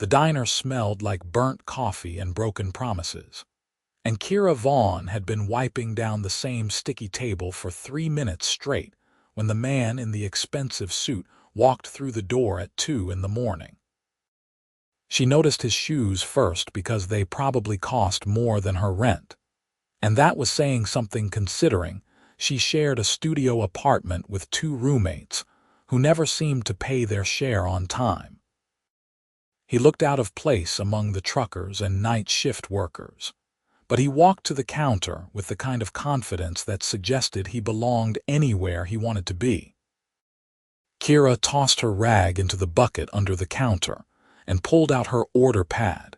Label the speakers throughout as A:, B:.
A: The diner smelled like burnt coffee and broken promises. And Kira Vaughn had been wiping down the same sticky table for 3 minutes straight when the man in the expensive suit walked through the door at 2 in the morning. She noticed his shoes first because they probably cost more than her rent. And that was saying something considering she shared a studio apartment with 2 roommates who never seemed to pay their share on time. He looked out of place among the truckers and night shift workers, but he walked to the counter with the kind of confidence that suggested he belonged anywhere he wanted to be. Kira tossed her rag into the bucket under the counter and pulled out her order pad,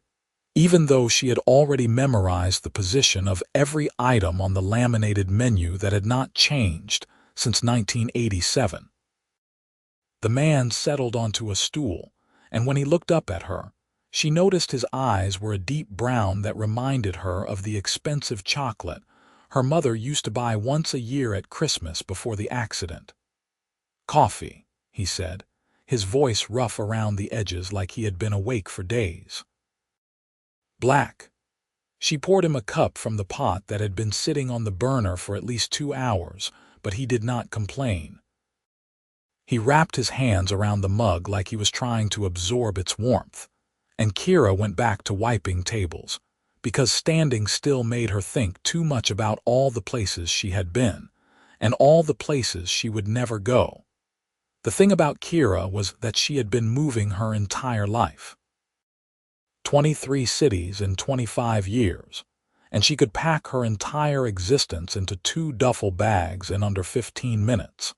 A: even though she had already memorized the position of every item on the laminated menu that had not changed since 1987. The man settled onto a stool, and when he looked up at her, she noticed his eyes were a deep brown that reminded her of the expensive chocolate her mother used to buy once a year at Christmas before the accident. "Coffee," he said, his voice rough around the edges like he had been awake for days. "Black." She poured him a cup from the pot that had been sitting on the burner for at least 2 hours, but he did not complain. He wrapped his hands around the mug like he was trying to absorb its warmth, and Kira went back to wiping tables, because standing still made her think too much about all the places she had been, and all the places she would never go. The thing about Kira was that she had been moving her entire life. 23 cities in 25 years, and she could pack her entire existence into 2 duffel bags in under 15 minutes.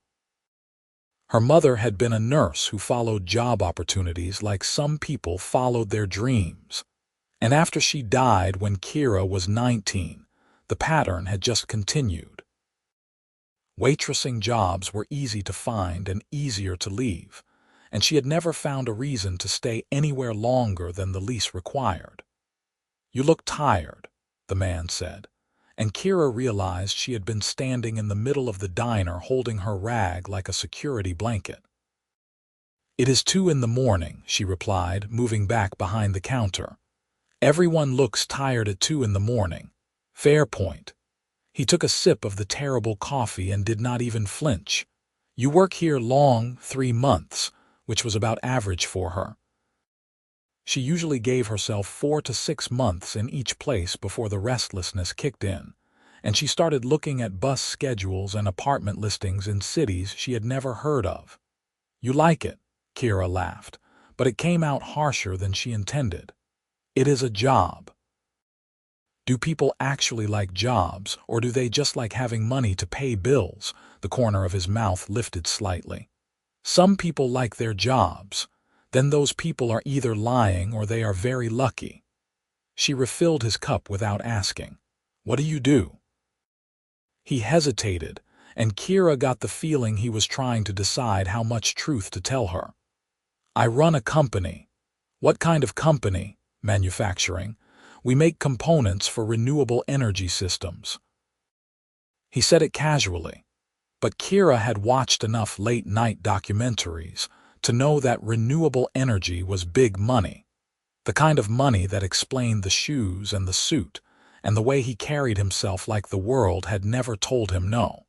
A: Her mother had been a nurse who followed job opportunities like some people followed their dreams. And after she died when Kira was 19, the pattern had just continued. Waitressing jobs were easy to find and easier to leave, and she had never found a reason to stay anywhere longer than the lease required. "You look tired," the man said, and Kira realized she had been standing in the middle of the diner holding her rag like a security blanket. "It is 2 in the morning," she replied, moving back behind the counter. "Everyone looks tired at 2 in the morning. Fair point." He took a sip of the terrible coffee and did not even flinch. "You work here long, 3 months, which was about average for her." She usually gave herself 4 to 6 months in each place before the restlessness kicked in, and she started looking at bus schedules and apartment listings in cities she had never heard of. "You like it," Kira laughed, but it came out harsher than she intended. "It is a job." "Do people actually like jobs, or do they just like having money to pay bills?" The corner of his mouth lifted slightly. "Some people like their jobs. Then those people are either lying or they are very lucky." She refilled his cup without asking, "What do you do?" He hesitated, and Kira got the feeling he was trying to decide how much truth to tell her. "I run a company." "What kind of company?" "Manufacturing. We make components for renewable energy systems." He said it casually, but Kira had watched enough late-night documentaries to know that renewable energy was big money, the kind of money that explained the shoes and the suit and the way he carried himself like the world had never told him no.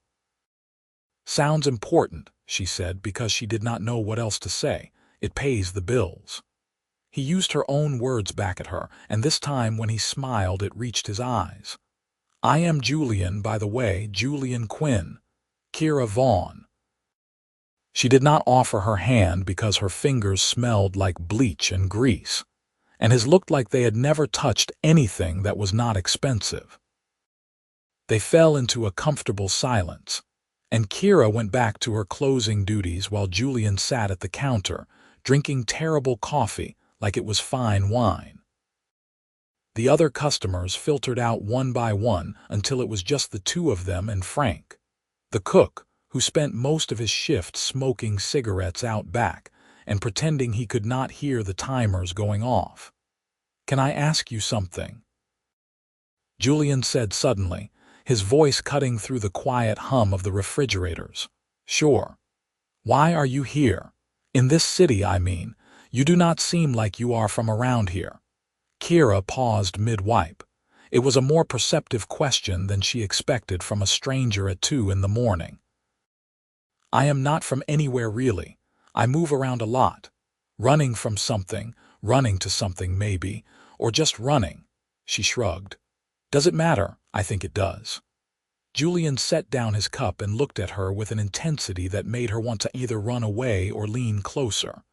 A: "Sounds important," she said because she did not know what else to say. "It pays the bills." He used her own words back at her, and this time when he smiled it reached his eyes. "I am Julian, by the way, Julian Quinn. Kira Vaughn." She did not offer her hand because her fingers smelled like bleach and grease, and his looked like they had never touched anything that was not expensive. They fell into a comfortable silence, and Kira went back to her closing duties while Julian sat at the counter, drinking terrible coffee like it was fine wine. The other customers filtered out one by one until it was just the 2 of them and Frank, the cook, who spent most of his shift smoking cigarettes out back and pretending he could not hear the timers going off. "Can I ask you something?" Julian said suddenly, his voice cutting through the quiet hum of the refrigerators. "Sure." "Why are you here? In this city, I mean. You do not seem like you are from around here." Kira paused mid-wipe. It was a more perceptive question than she expected from a stranger at 2 in the morning. "I am not from anywhere really. I move around a lot. Running from something, running to something maybe, or just running." She shrugged. "Does it matter? I think it does." Julian set down his cup and looked at her with an intensity that made her want to either run away or lean closer.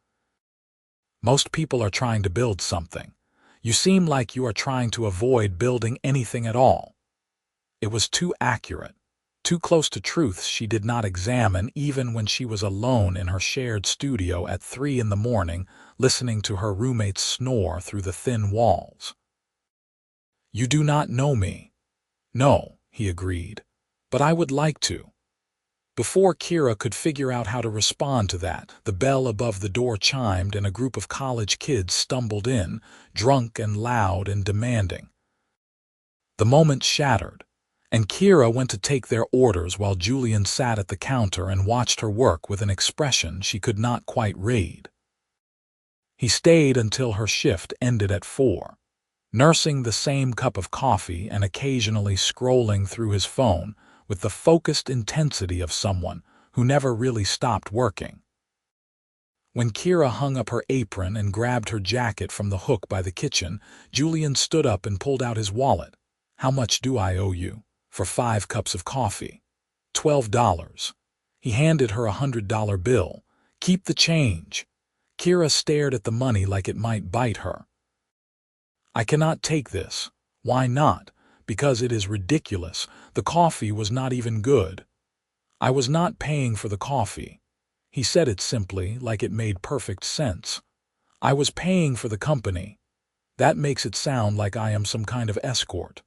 A: "Most people are trying to build something. You seem like you are trying to avoid building anything at all." It was too accurate, too close to truths she did not examine even when she was alone in her shared studio at 3 in the morning, listening to her roommates snore through the thin walls. "You do not know me." "No," he agreed, "but I would like to." Before Kira could figure out how to respond to that, the bell above the door chimed and a group of college kids stumbled in, drunk and loud and demanding. The moment shattered, and Kira went to take their orders while Julian sat at the counter and watched her work with an expression she could not quite read. He stayed until her shift ended at 4, nursing the same cup of coffee and occasionally scrolling through his phone with the focused intensity of someone who never really stopped working. When Kira hung up her apron and grabbed her jacket from the hook by the kitchen, Julian stood up and pulled out his wallet. "How much do I owe you for 5 cups of coffee?" $12. He handed her a $100 bill. "Keep the change." Kira stared at the money like it might bite her. "I cannot take this." "Why not?" "Because it is ridiculous. The coffee was not even good." "I was not paying for the coffee." He said it simply, like it made perfect sense. "I was paying for the company." "That makes it sound like I am some kind of escort."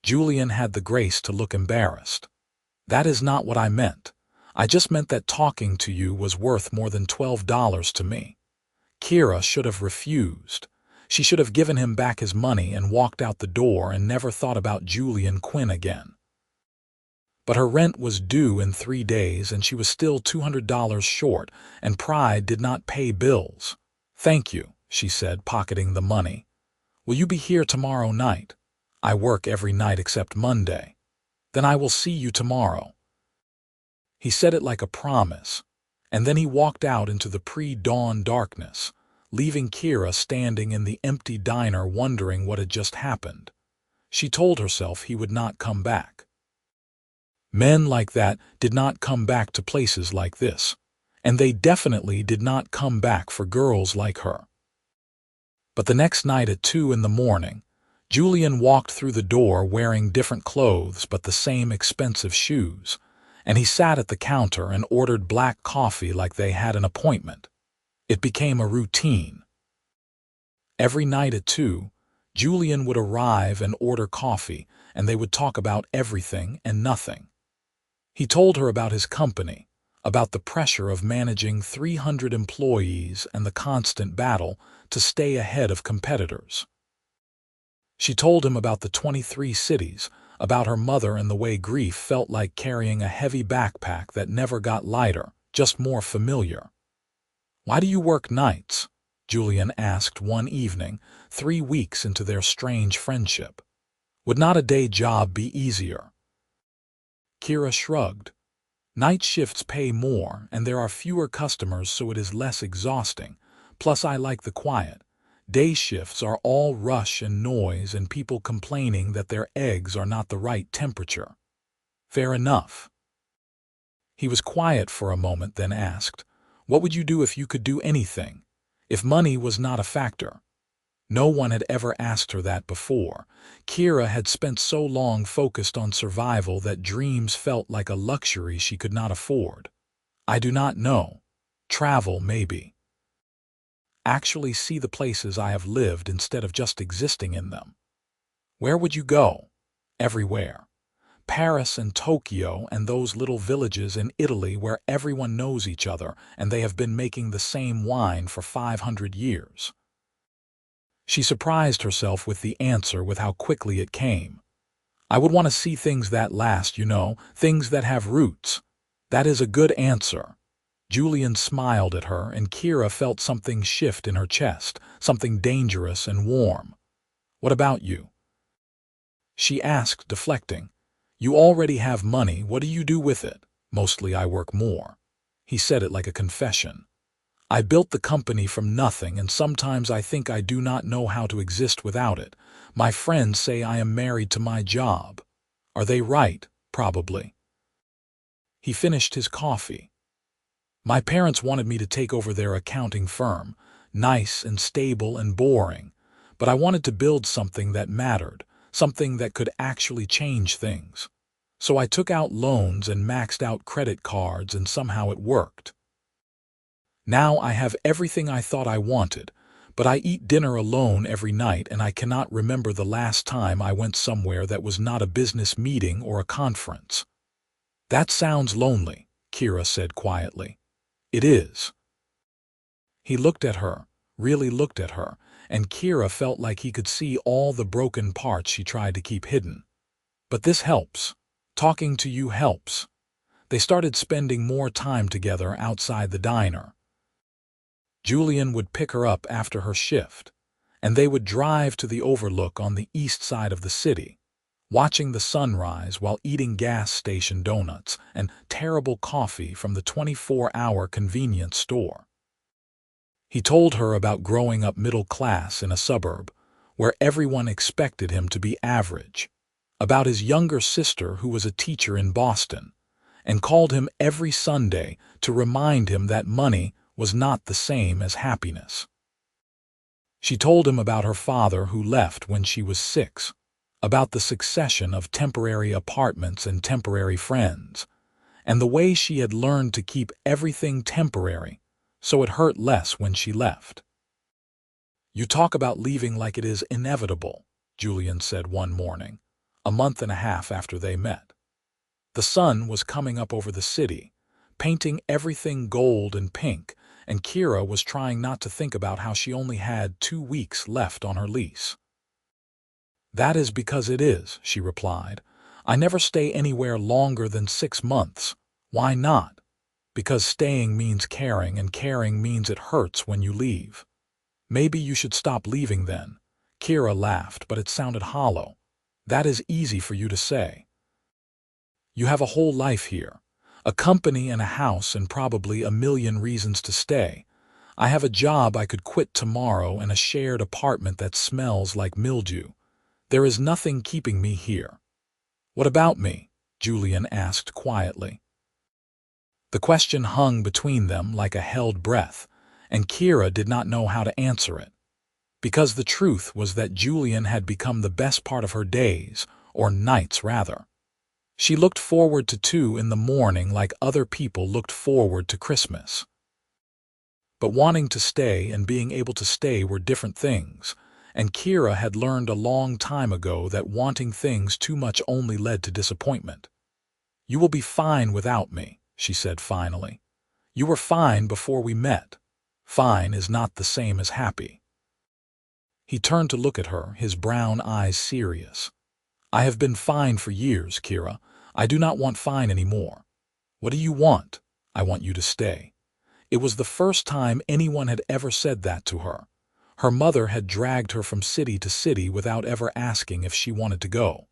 A: Julian had the grace to look embarrassed. "That is not what I meant. I just meant that talking to you was worth more than $12 to me." Kira should have refused. She should have given him back his money and walked out the door and never thought about Julian Quinn again. But her rent was due in 3 days and she was still $200 short, and pride did not pay bills. "Thank you," she said, pocketing the money. "Will you be here tomorrow night?" "I work every night except Monday." "Then I will see you tomorrow." He said it like a promise, and then he walked out into the pre-dawn darkness, leaving Kira standing in the empty diner wondering what had just happened. She told herself he would not come back. Men like that did not come back to places like this, and they definitely did not come back for girls like her. But the next night at 2 in the morning, Julian walked through the door wearing different clothes but the same expensive shoes, and he sat at the counter and ordered black coffee like they had an appointment. It became a routine. Every night at 2, Julian would arrive and order coffee, and they would talk about everything and nothing. He told her about his company, about the pressure of managing 300 employees and the constant battle to stay ahead of competitors. She told him about the 23 cities, about her mother and the way grief felt like carrying a heavy backpack that never got lighter, just more familiar. "Why do you work nights?" Julian asked one evening, 3 weeks into their strange friendship. "Would not a day job be easier?" Kira shrugged. "Night shifts pay more, and there are fewer customers, so it is less exhausting. Plus, I like the quiet. Day shifts are all rush and noise and people complaining that their eggs are not the right temperature." "Fair enough." He was quiet for a moment, then asked, "What would you do if you could do anything? If money was not a factor?" No one had ever asked her that before. Kira had spent so long focused on survival that dreams felt like a luxury she could not afford. "I do not know. Travel, maybe. Actually see the places I have lived instead of just existing in them." "Where would you go?" "Everywhere. Paris and Tokyo and those little villages in Italy where everyone knows each other and they have been making the same wine for 500 years. She surprised herself with the answer with how quickly it came. "I would want to see things that last, things that have roots." "That is a good answer." Julian smiled at her, and Kira felt something shift in her chest, something dangerous and warm. "What about you?" she asked, deflecting. "You already have money. What do you do with it?" "Mostly I work more." He said it like a confession. "I built the company from nothing, and sometimes I think I do not know how to exist without it. My friends say I am married to my job. Are they right? Probably." He finished his coffee. "My parents wanted me to take over their accounting firm, nice and stable and boring, but I wanted to build something that mattered, something that could actually change things. So I took out loans and maxed out credit cards, and somehow it worked. Now I have everything I thought I wanted, but I eat dinner alone every night, and I cannot remember the last time I went somewhere that was not a business meeting or a conference." "That sounds lonely," Kira said quietly. "It is." He looked at her, really looked at her, and Kira felt like he could see all the broken parts she tried to keep hidden. "But this helps. Talking to you helps." They started spending more time together outside the diner. Julian would pick her up after her shift, and they would drive to the overlook on the east side of the city, watching the sunrise while eating gas station donuts and terrible coffee from the 24-hour convenience store. He told her about growing up middle class in a suburb, where everyone expected him to be average, about his younger sister who was a teacher in Boston, and called him every Sunday to remind him that money was not the same as happiness. She told him about her father who left when she was 6, about the succession of temporary apartments and temporary friends, and the way she had learned to keep everything temporary so it hurt less when she left. "You talk about leaving like it is inevitable," Julian said one morning, a month and a half after they met. The sun was coming up over the city, painting everything gold and pink, and Kira was trying not to think about how she only had 2 weeks left on her lease. "That is because it is," she replied. "I never stay anywhere longer than 6 months. Why not? Because staying means caring, and caring means it hurts when you leave." "Maybe you should stop leaving then." Kira laughed, but it sounded hollow. "That is easy for you to say. You have a whole life here, a company and a house and probably a million reasons to stay. I have a job I could quit tomorrow and a shared apartment that smells like mildew. There is nothing keeping me here." "What about me?" Julian asked quietly. The question hung between them like a held breath, and Kira did not know how to answer it. Because the truth was that Julian had become the best part of her days, or nights rather. She looked forward to 2 in the morning like other people looked forward to Christmas. But wanting to stay and being able to stay were different things, and Kira had learned a long time ago that wanting things too much only led to disappointment. "You will be fine without me," she said finally. "You were fine before we met. Fine is not the same as happy." He turned to look at her, his brown eyes serious. "I have been fine for years, Kira. I do not want fine anymore." "What do you want?" "I want you to stay." It was the first time anyone had ever said that to her. Her mother had dragged her from city to city without ever asking if she wanted to go.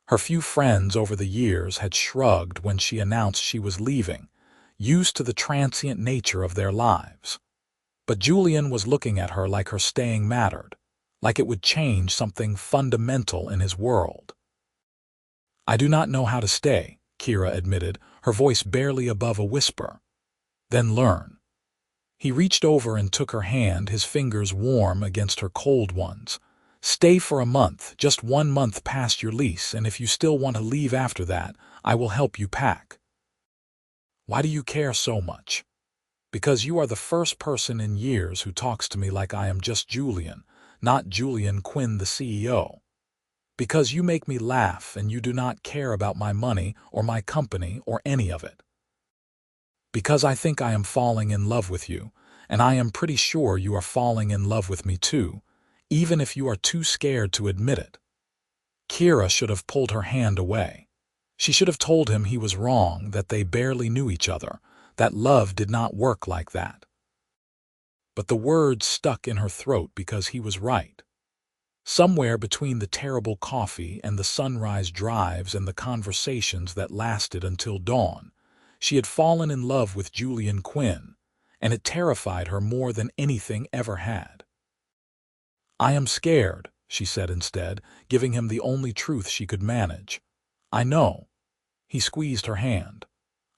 A: Her few friends over the years had shrugged when she announced she was leaving, used to the transient nature of their lives. But Julian was looking at her like her staying mattered, like it would change something fundamental in his world. "I do not know how to stay," Kira admitted, her voice barely above a whisper. "Then learn." He reached over and took her hand, his fingers warm against her cold ones. "Stay for a month, just 1 month past your lease, and if you still want to leave after that, I will help you pack." "Why do you care so much?" "Because you are the first person in years who talks to me like I am just Julian, not Julian Quinn, the CEO. Because you make me laugh and you do not care about my money or my company or any of it. Because I think I am falling in love with you, and I am pretty sure you are falling in love with me too, even if you are too scared to admit it." Kira should have pulled her hand away. She should have told him he was wrong, that they barely knew each other, that love did not work like that. But the words stuck in her throat because he was right. Somewhere between the terrible coffee and the sunrise drives and the conversations that lasted until dawn, she had fallen in love with Julian Quinn, and it terrified her more than anything ever had. "I am scared," she said instead, giving him the only truth she could manage. "I know." He squeezed her hand.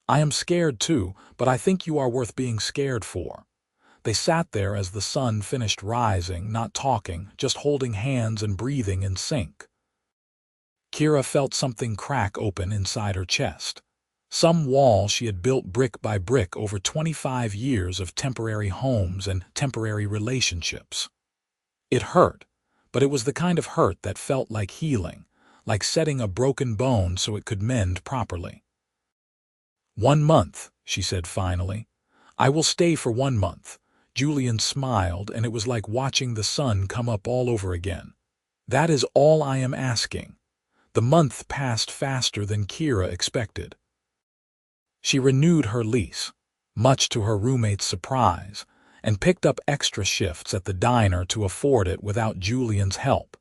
A: "I am scared too, but I think you are worth being scared for." They sat there as the sun finished rising, not talking, just holding hands and breathing in sync. Kira felt something crack open inside her chest. Some wall she had built brick by brick over 25 years of temporary homes and temporary relationships. It hurt, but it was the kind of hurt that felt like healing, like setting a broken bone so it could mend properly. "1 month," she said finally. "I will stay for 1 month." Julian smiled, and it was like watching the sun come up all over again. "That is all I am asking." The month passed faster than Kira expected. She renewed her lease, much to her roommate's surprise, and picked up extra shifts at the diner to afford it without Julian's help,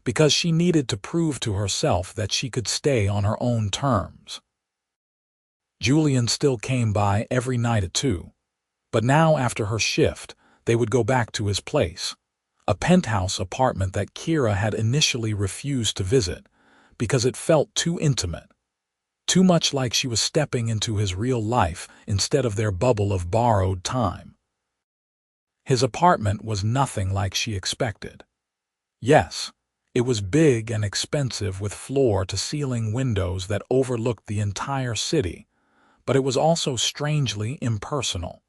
A: because she needed to prove to herself that she could stay on her own terms. Julian still came by every night at 2. But now, after her shift, they would go back to his place, a penthouse apartment that Kira had initially refused to visit because it felt too intimate, too much like she was stepping into his real life instead of their bubble of borrowed time. His apartment was nothing like she expected. Yes, it was big and expensive with floor-to-ceiling windows that overlooked the entire city, but it was also strangely impersonal.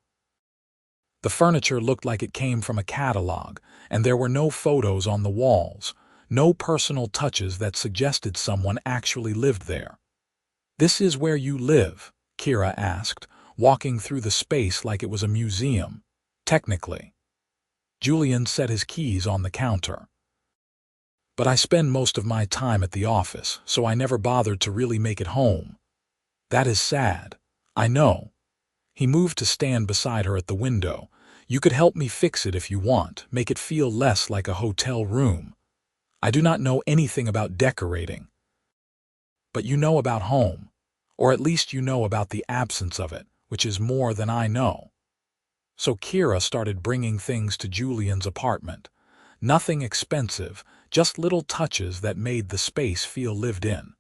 A: The furniture looked like it came from a catalog, and there were no photos on the walls, no personal touches that suggested someone actually lived there. "This is where you live?" Kira asked, walking through the space like it was a museum. "Technically." Julian set his keys on the counter. "But I spend most of my time at the office, so I never bothered to really make it home." "That is sad." "I know." He moved to stand beside her at the window. "You could help me fix it if you want, make it feel less like a hotel room. I do not know anything about decorating. But you know about home, or at least you know about the absence of it, which is more than I know." So Kira started bringing things to Julian's apartment. Nothing expensive, just little touches that made the space feel lived in.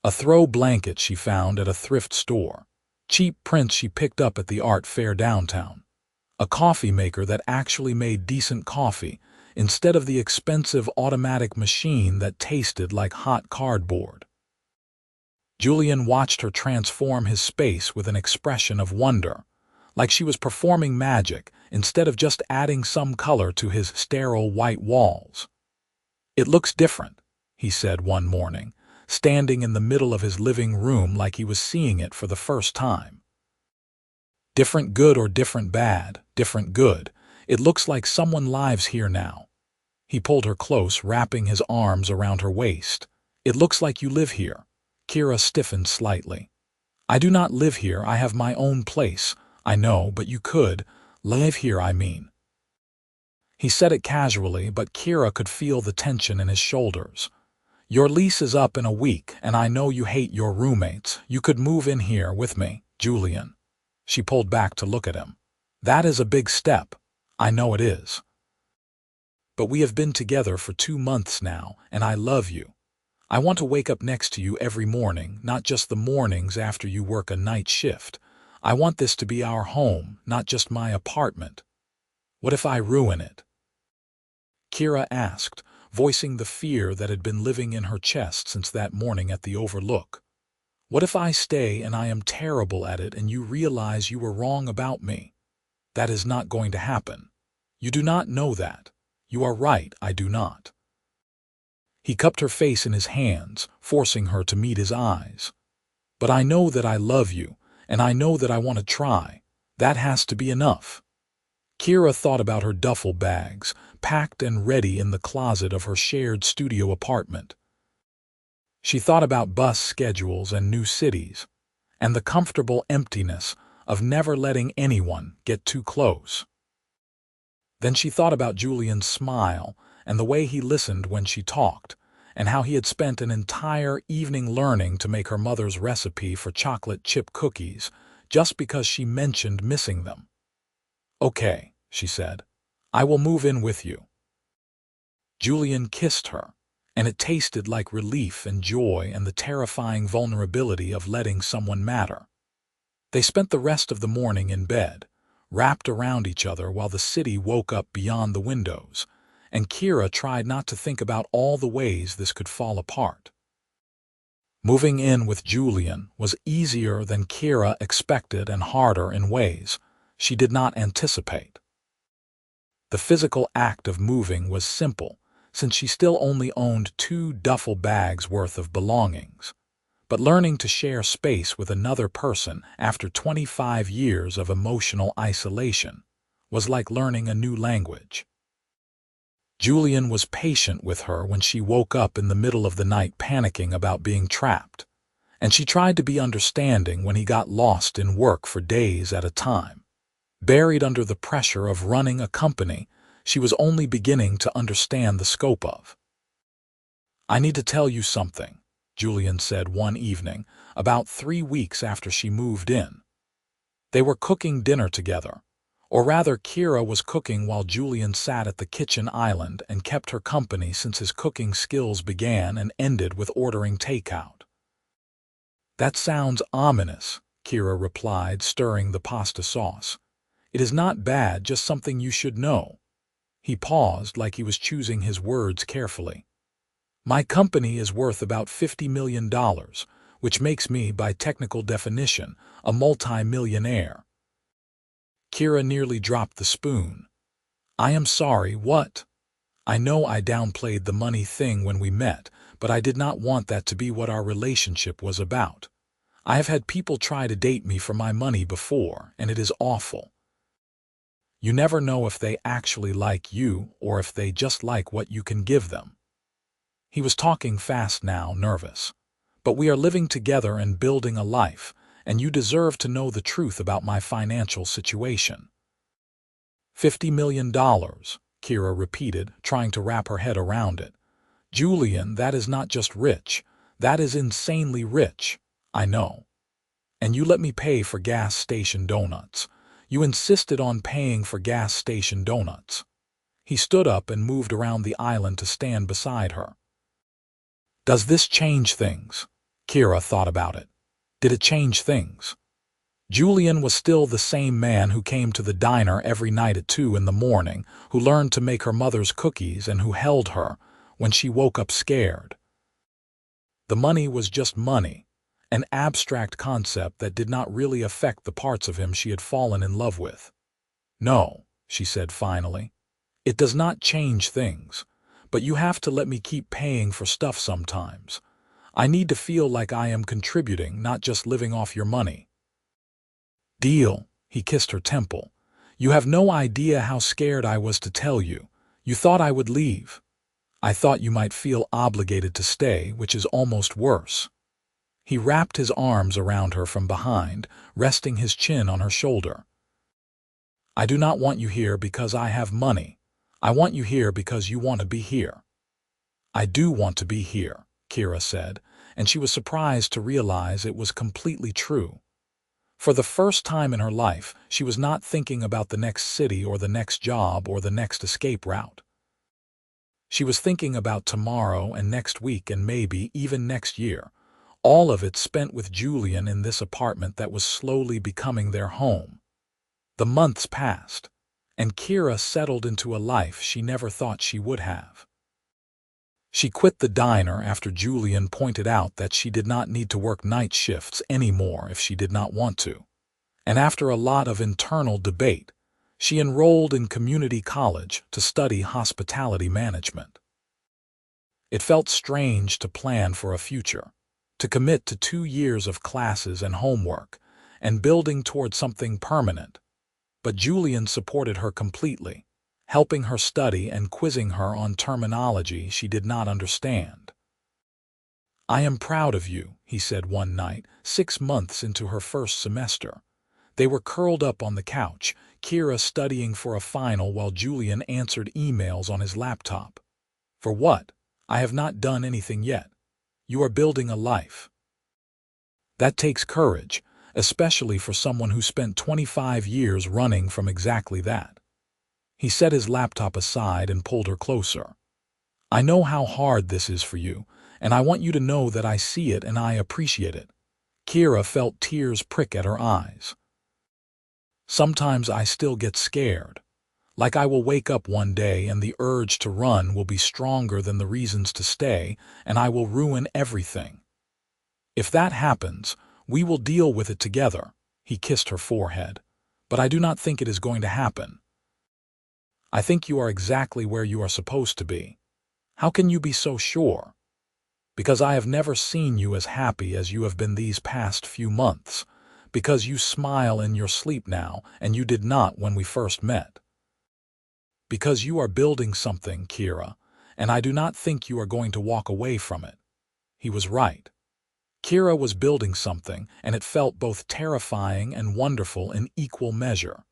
A: A throw blanket she found at a thrift store. Cheap prints she picked up at the art fair downtown. A coffee maker that actually made decent coffee, instead of the expensive automatic machine that tasted like hot cardboard. Julian watched her transform his space with an expression of wonder, like she was performing magic instead of just adding some color to his sterile white walls. "It looks different," he said one morning, standing in the middle of his living room like he was seeing it for the first time. "Different good or different bad, different good. It looks like someone lives here now." He pulled her close, wrapping his arms around her waist. "It looks like you live here." Kira stiffened slightly. "I do not live here, I have my own place." "I know, but you could. Live here, I mean." He said it casually, but Kira could feel the tension in his shoulders. "Your lease is up in a week, and I know you hate your roommates. You could move in here with me, Julian." She pulled back to look at him. "That is a big step." "I know it is. But we have been together for 2 months now, and I love you. I want to wake up next to you every morning, not just the mornings after you work a night shift. I want this to be our home, not just my apartment. What if I ruin it?" Kira asked, voicing the fear that had been living in her chest since that morning at the Overlook. "What if I stay and I am terrible at it and you realize you were wrong about me?" "That is not going to happen. You do not know that." "You are right, I do not." He cupped her face in his hands, forcing her to meet his eyes. "But I know that I love you, and I know that I want to try. That has to be enough." Kira thought about her duffel bags, packed and ready in the closet of her shared studio apartment. She thought about bus schedules and new cities, and the comfortable emptiness of never letting anyone get too close. Then she thought about Julian's smile and the way he listened when she talked, and how he had spent an entire evening learning to make her mother's recipe for chocolate chip cookies just because she mentioned missing them. "Okay," she said, "I will move in with you." Julian kissed her, and it tasted like relief and joy and the terrifying vulnerability of letting someone matter. They spent the rest of the morning in bed, wrapped around each other while the city woke up beyond the windows, and Kira tried not to think about all the ways this could fall apart. Moving in with Julian was easier than Kira expected and harder in ways she did not anticipate. The physical act of moving was simple, since she still only owned 2 duffel bags worth of belongings. But learning to share space with another person after 25 years of emotional isolation was like learning a new language. Julian was patient with her when she woke up in the middle of the night panicking about being trapped, and she tried to be understanding when he got lost in work for days at a time. Buried under the pressure of running a company she was only beginning to understand the scope of. "I need to tell you something," Julian said one evening, about 3 weeks after she moved in. They were cooking dinner together, or rather Kira was cooking while Julian sat at the kitchen island and kept her company since his cooking skills began and ended with ordering takeout. "That sounds ominous," Kira replied, stirring the pasta sauce. "It is not bad, just something you should know." He paused like he was choosing his words carefully. "My company is worth about $50 million, which makes me, by technical definition, a multi-millionaire." Kira nearly dropped the spoon. "I am sorry, what?" "I know I downplayed the money thing when we met, but I did not want that to be what our relationship was about. I have had people try to date me for my money before, and it is awful. You never know if they actually like you or if they just like what you can give them." He was talking fast now, nervous. "But we are living together and building a life, and you deserve to know the truth about my financial situation." $50 million, Kira repeated, trying to wrap her head around it. "Julian, that is not just rich. That is insanely rich. I know. And you let me pay for gas station donuts. You insisted on paying for gas station donuts." He stood up and moved around the island to stand beside her. "Does this change things?" Kira thought about it. Did it change things? Julian was still the same man who came to the diner every night at 2 in the morning, who learned to make her mother's cookies and who held her when she woke up scared. The money was just money, an abstract concept that did not really affect the parts of him she had fallen in love with. "No," she said finally, "it does not change things, but you have to let me keep paying for stuff sometimes. I need to feel like I am contributing, not just living off your money." "Deal," he kissed her temple. "You have no idea how scared I was to tell you. You thought I would leave. I thought you might feel obligated to stay, which is almost worse." He wrapped his arms around her from behind, resting his chin on her shoulder. "I do not want you here because I have money. I want you here because you want to be here." "I do want to be here," Kira said, and she was surprised to realize it was completely true. For the first time in her life, she was not thinking about the next city or the next job or the next escape route. She was thinking about tomorrow and next week and maybe even next year, all of it spent with Julian in this apartment that was slowly becoming their home. The months passed, and Kira settled into a life she never thought she would have. She quit the diner after Julian pointed out that she did not need to work night shifts anymore if she did not want to. And after a lot of internal debate, she enrolled in community college to study hospitality management. It felt strange to plan for a future, to commit to 2 years of classes and homework, and building toward something permanent. But Julian supported her completely, helping her study and quizzing her on terminology she did not understand. "I am proud of you," he said one night, 6 months into her first semester. They were curled up on the couch, Kira studying for a final while Julian answered emails on his laptop. For what? I have not done anything yet. You are building a life. That takes courage, especially for someone who spent 25 years running from exactly that. He set his laptop aside and pulled her closer. I know how hard this is for you, and I want you to know that I see it and I appreciate it. Kira felt tears prick at her eyes. Sometimes I still get scared. Like I will wake up one day and the urge to run will be stronger than the reasons to stay, and I will ruin everything. If that happens, we will deal with it together. He kissed her forehead. But I do not think it is going to happen. I think you are exactly where you are supposed to be. How can you be so sure? Because I have never seen you as happy as you have been these past few months. Because you smile in your sleep now, and you did not when we first met. Because you are building something, Kira, and I do not think you are going to walk away from it. He was right. Kira was building something, and it felt both terrifying and wonderful in equal measure.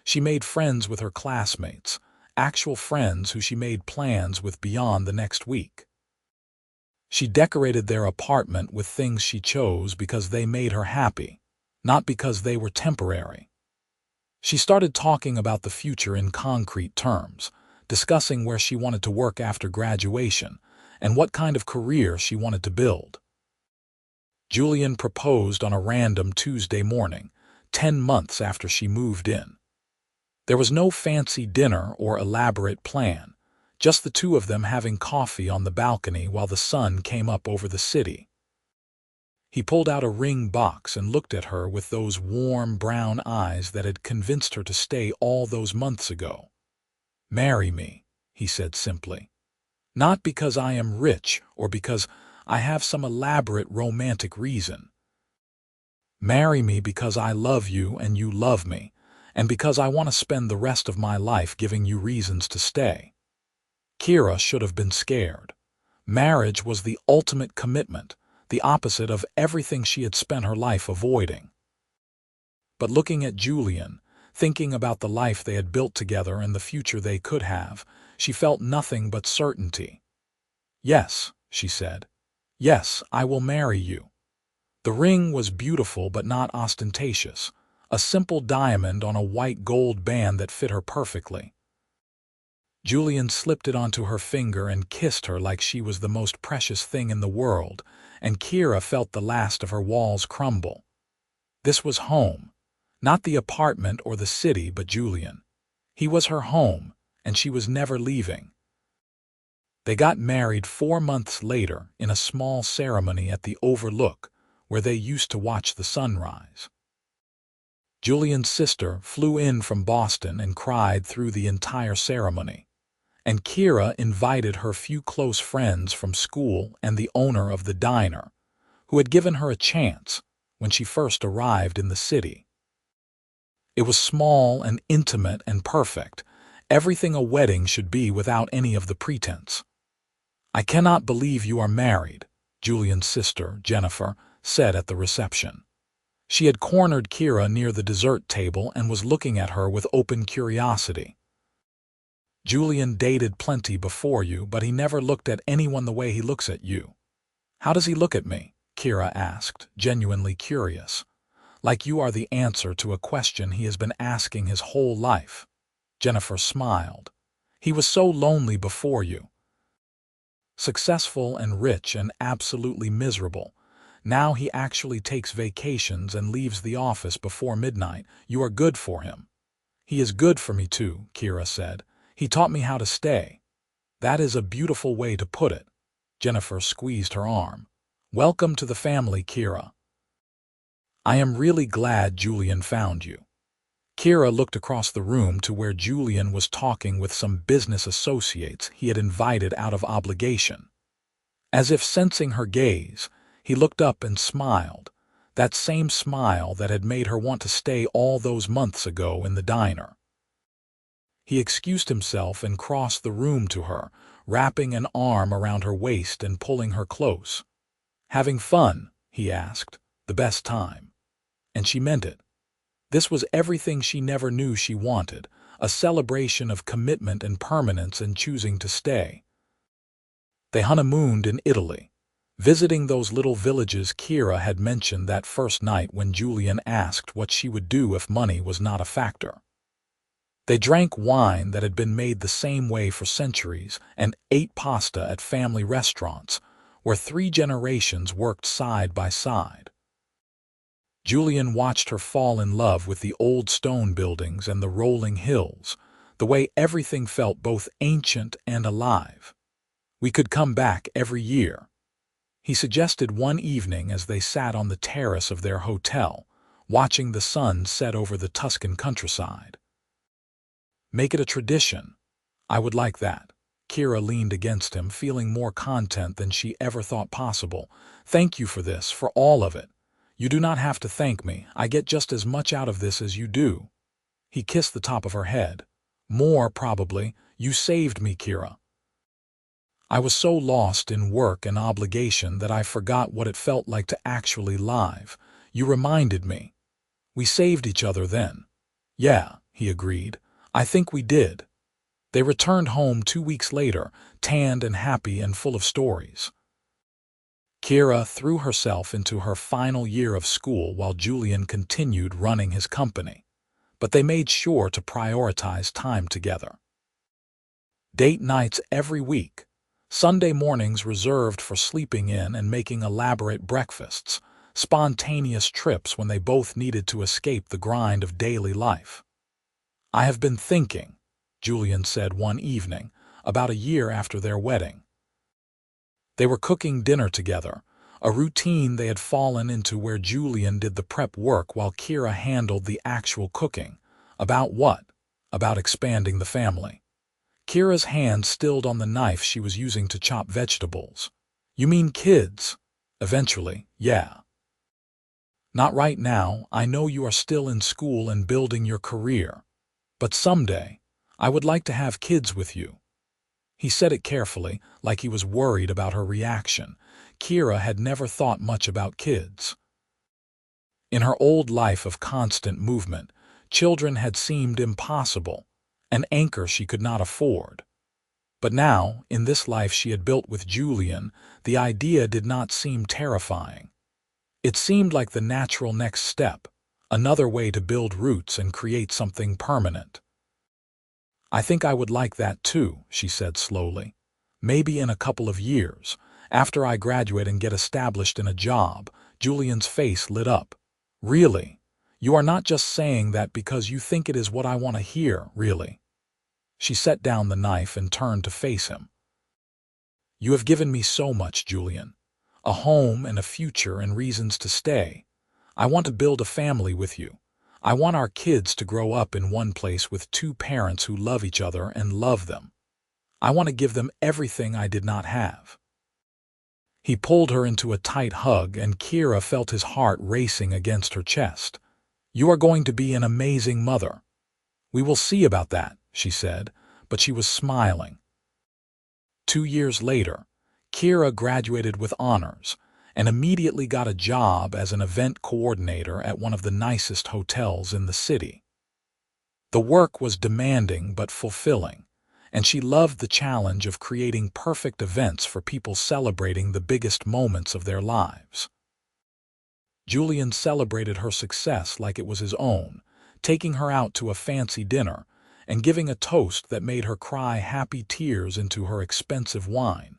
A: She made friends with her classmates, actual friends who she made plans with beyond the next week. She decorated their apartment with things she chose because they made her happy, not because they were temporary. She started talking about the future in concrete terms, discussing where she wanted to work after graduation and what kind of career she wanted to build. Julian proposed on a random Tuesday morning, 10 months after she moved in. There was no fancy dinner or elaborate plan, just the two of them having coffee on the balcony while the sun came up over the city. He pulled out a ring box and looked at her with those warm brown eyes that had convinced her to stay all those months ago. "Marry me," he said simply. "Not because I am rich or because I have some elaborate romantic reason. Marry me because I love you and you love me, and because I want to spend the rest of my life giving you reasons to stay." Kira should have been scared. Marriage was the ultimate commitment, the opposite of everything she had spent her life avoiding. But looking at Julian, thinking about the life they had built together and the future they could have, she felt nothing but certainty. "Yes," she said. "Yes, I will marry you." The ring was beautiful but not ostentatious, a simple diamond on a white gold band that fit her perfectly. Julian slipped it onto her finger and kissed her like she was the most precious thing in the world, and Kira felt the last of her walls crumble. This was home, not the apartment or the city, but Julian. He was her home, and she was never leaving. They got married 4 months later in a small ceremony at the Overlook, where they used to watch the sunrise. Julian's sister flew in from Boston and cried through the entire ceremony, and Kira invited her few close friends from school and the owner of the diner, who had given her a chance when she first arrived in the city. It was small and intimate and perfect, everything a wedding should be without any of the pretense. "I cannot believe you are married," Julian's sister, Jennifer, said at the reception. She had cornered Kira near the dessert table and was looking at her with open curiosity. "Julian dated plenty before you, but he never looked at anyone the way he looks at you." "How does he look at me?" Kira asked, genuinely curious. "Like you are the answer to a question he has been asking his whole life." Jennifer smiled. "He was so lonely before you. Successful and rich and absolutely miserable. Now he actually takes vacations and leaves the office before midnight. You are good for him." "He is good for me too," Kira said. "He taught me how to stay." "That is a beautiful way to put it." Jennifer squeezed her arm. "Welcome to the family, Kira. I am really glad Julian found you." Kira looked across the room to where Julian was talking with some business associates he had invited out of obligation. As if sensing her gaze, he looked up and smiled, that same smile that had made her want to stay all those months ago in the diner. He excused himself and crossed the room to her, wrapping an arm around her waist and pulling her close. "Having fun?" he asked. "The best time." And she meant it. This was everything she never knew she wanted, a celebration of commitment and permanence in choosing to stay. They honeymooned in Italy, visiting those little villages Kira had mentioned that first night when Julian asked what she would do if money was not a factor. They drank wine that had been made the same way for centuries and ate pasta at family restaurants, where 3 generations worked side by side. Julian watched her fall in love with the old stone buildings and the rolling hills, the way everything felt both ancient and alive. We could come back every year, he suggested one evening as they sat on the terrace of their hotel, watching the sun set over the Tuscan countryside. Make it a tradition. I would like that. Kira leaned against him, feeling more content than she ever thought possible. Thank you for this, for all of it. You do not have to thank me. I get just as much out of this as you do. He kissed the top of her head. More, probably. You saved me, Kira. I was so lost in work and obligation that I forgot what it felt like to actually live. You reminded me. We saved each other then. Yeah, he agreed. I think we did. They returned home 2 weeks later, tanned and happy and full of stories. Kira threw herself into her final year of school while Julian continued running his company, but they made sure to prioritize time together. Date nights every week, Sunday mornings reserved for sleeping in and making elaborate breakfasts, spontaneous trips when they both needed to escape the grind of daily life. I have been thinking, Julian said one evening, about a year after their wedding. They were cooking dinner together, a routine they had fallen into where Julian did the prep work while Kira handled the actual cooking. About what? About expanding the family. Kira's hand stilled on the knife she was using to chop vegetables. You mean kids? Eventually, yeah. Not right now. I know you are still in school and building your career. But someday, I would like to have kids with you. He said it carefully, like he was worried about her reaction. Kira had never thought much about kids. In her old life of constant movement, children had seemed impossible, an anchor she could not afford. But now, in this life she had built with Julian, the idea did not seem terrifying. It seemed like the natural next step, another way to build roots and create something permanent. I think I would like that too, she said slowly. Maybe in a couple of years, after I graduate and get established in a job. Julian's face lit up. Really? You are not just saying that because you think it is what I want to hear, really. She set down the knife and turned to face him. You have given me so much, Julian. A home and a future and reasons to stay. I want to build a family with you. I want our kids to grow up in one place with 2 parents who love each other and love them. I want to give them everything I did not have. He pulled her into a tight hug, and Kira felt his heart racing against her chest. You are going to be an amazing mother. We will see about that, she said, but she was smiling. 2 years later, Kira graduated with honors and immediately got a job as an event coordinator at one of the nicest hotels in the city. The work was demanding but fulfilling, and she loved the challenge of creating perfect events for people celebrating the biggest moments of their lives. Julian celebrated her success like it was his own, taking her out to a fancy dinner and giving a toast that made her cry happy tears into her expensive wine.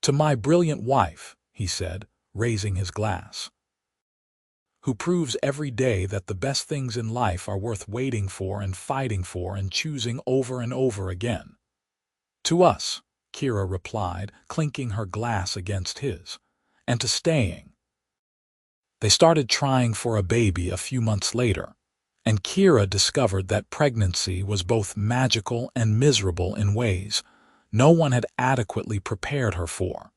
A: To my brilliant wife, he said, raising his glass, who proves every day that the best things in life are worth waiting for and fighting for and choosing over and over again. To us, Kira replied, clinking her glass against his, and to staying. They started trying for a baby a few months later, and Kira discovered that pregnancy was both magical and miserable in ways no one had adequately prepared her for.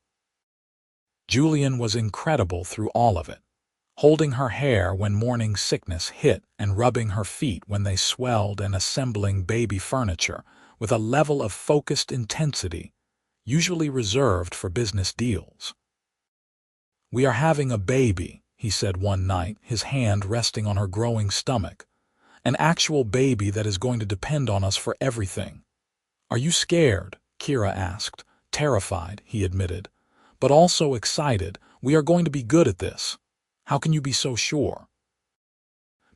A: Julian was incredible through all of it, holding her hair when morning sickness hit and rubbing her feet when they swelled and assembling baby furniture with a level of focused intensity usually reserved for business deals. We are having a baby, he said one night, his hand resting on her growing stomach. "An actual baby that is going to depend on us for everything." "Are you scared?" Kira asked. "Terrified," he admitted, "but also excited. We are going to be good at this." "How can you be so sure?"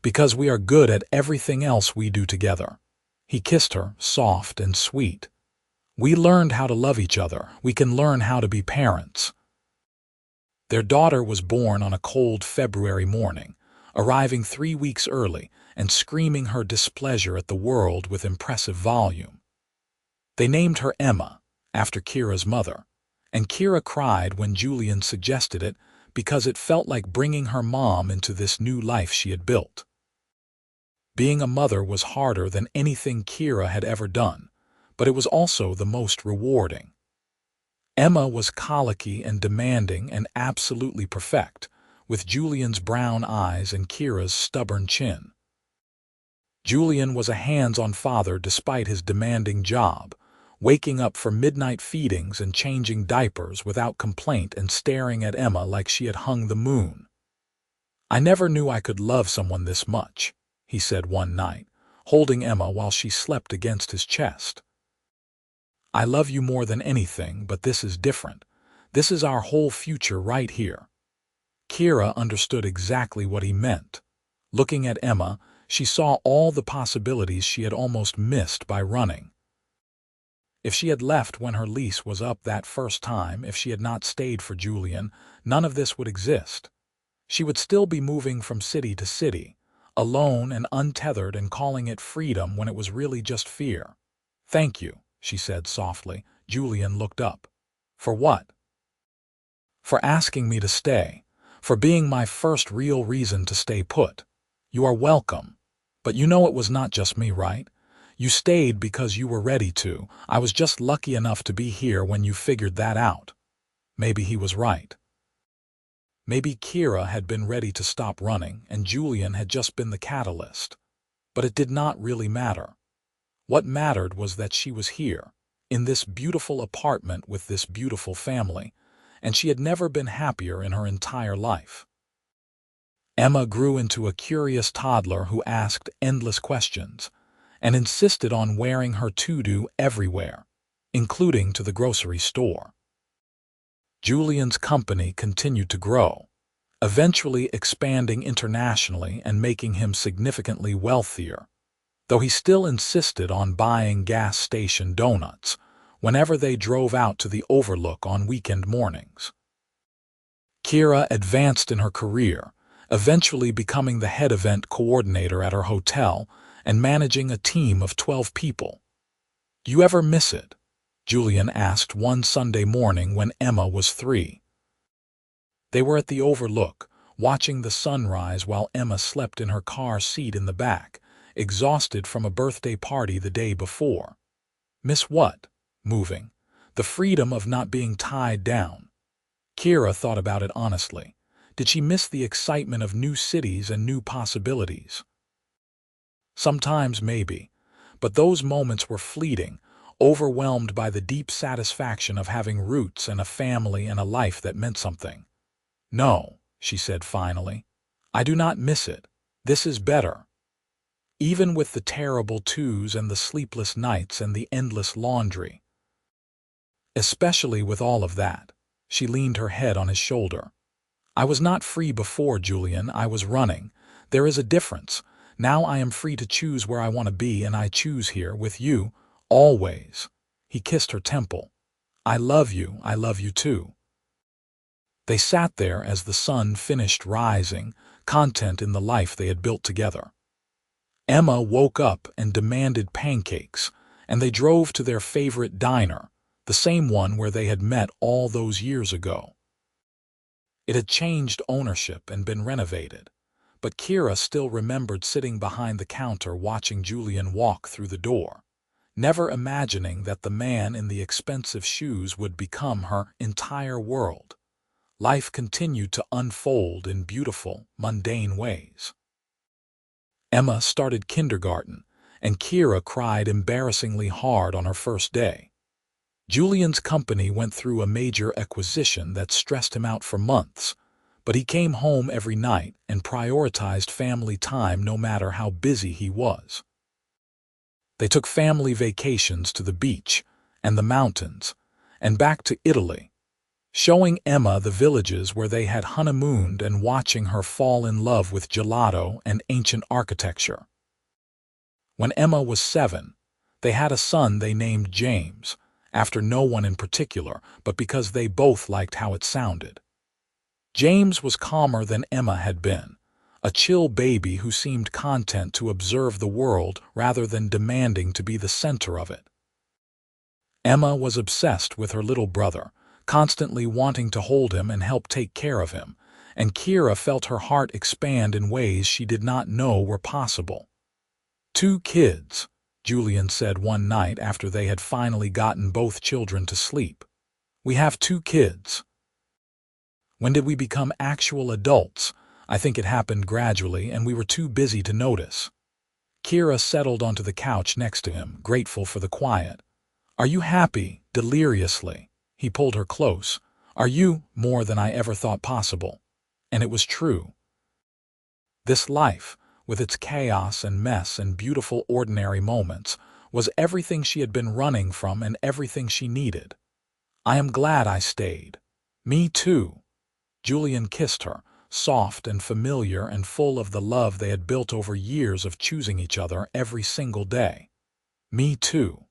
A: "Because we are good at everything else we do together." He kissed her, soft and sweet. "We learned how to love each other. We can learn how to be parents." Their daughter was born on a cold February morning, arriving 3 weeks early and screaming her displeasure at the world with impressive volume. They named her Emma, after Kira's mother, and Kira cried when Julian suggested it because it felt like bringing her mom into this new life she had built. Being a mother was harder than anything Kira had ever done, but it was also the most rewarding. Emma was colicky and demanding and absolutely perfect, with Julian's brown eyes and Kira's stubborn chin. Julian was a hands-on father despite his demanding job, waking up for midnight feedings and changing diapers without complaint and staring at Emma like she had hung the moon. "I never knew I could love someone this much," he said one night, holding Emma while she slept against his chest. "I love you more than anything, but this is different. This is our whole future right here." Kira understood exactly what he meant. Looking at Emma, she saw all the possibilities she had almost missed by running. If she had left when her lease was up that first time, if she had not stayed for Julian, none of this would exist. She would still be moving from city to city, alone and untethered and calling it freedom when it was really just fear. "Thank you," she said softly. Julian looked up. "For what?" "For asking me to stay. For being my first real reason to stay put. You are welcome. But you know it was not just me, right? You stayed because you were ready to. I was just lucky enough to be here when you figured that out." Maybe he was right. Maybe Kira had been ready to stop running and Julian had just been the catalyst. But it did not really matter. What mattered was that she was here, in this beautiful apartment with this beautiful family, and she had never been happier in her entire life. Emma grew into a curious toddler who asked endless questions and insisted on wearing her tutu everywhere, including to the grocery store. Julian's company continued to grow, eventually expanding internationally and making him significantly wealthier, though he still insisted on buying gas station donuts whenever they drove out to the Overlook on weekend mornings. Kira advanced in her career, eventually becoming the head event coordinator at her hotel and managing a team of 12 people. "Do you ever miss it?" Julian asked one Sunday morning when Emma was 3. They were at the Overlook, watching the sunrise while Emma slept in her car seat in the back, exhausted from a birthday party the day before. "Miss what?" "Moving. The freedom of not being tied down." Kira thought about it honestly. Did she miss the excitement of new cities and new possibilities? Sometimes maybe, but those moments were fleeting, overwhelmed by the deep satisfaction of having roots and a family and a life that meant something. "No," she said finally. "I do not miss it. This is better." Even with the terrible twos and the sleepless nights and the endless laundry. Especially with all of that, she leaned her head on his shoulder. "I was not free before, Julian. I was running. There is a difference. Now I am free to choose where I want to be, and I choose here with you, always." He kissed her temple. I love you too." They sat there as the sun finished rising, content in the life they had built together. Emma woke up and demanded pancakes, and they drove to their favorite diner, the same one where they had met all those years ago. It had changed ownership and been renovated, but Kira still remembered sitting behind the counter watching Julian walk through the door, never imagining that the man in the expensive shoes would become her entire world. Life continued to unfold in beautiful, mundane ways. Emma started kindergarten, and Kira cried embarrassingly hard on her first day. Julian's company went through a major acquisition that stressed him out for months, but he came home every night and prioritized family time no matter how busy he was. They took family vacations to the beach and the mountains and back to Italy, showing Emma the villages where they had honeymooned and watching her fall in love with gelato and ancient architecture. When Emma was 7, they had a son they named James, after no one in particular, but because they both liked how it sounded. James was calmer than Emma had been, a chill baby who seemed content to observe the world rather than demanding to be the center of it. Emma was obsessed with her little brother, constantly wanting to hold him and help take care of him, and Kira felt her heart expand in ways she did not know were possible. 2 kids, Julian said one night after they had finally gotten both children to sleep. We have 2 kids. When did we become actual adults? I think it happened gradually and we were too busy to notice. Kira settled onto the couch next to him, grateful for the quiet. Are you happy? Deliriously. He pulled her close. Are you? More than I ever thought possible. And it was true. This life, with its chaos and mess and beautiful ordinary moments, was everything she had been running from and everything she needed. I am glad I stayed. Me too. Julian kissed her, soft and familiar and full of the love they had built over years of choosing each other every single day. Me too.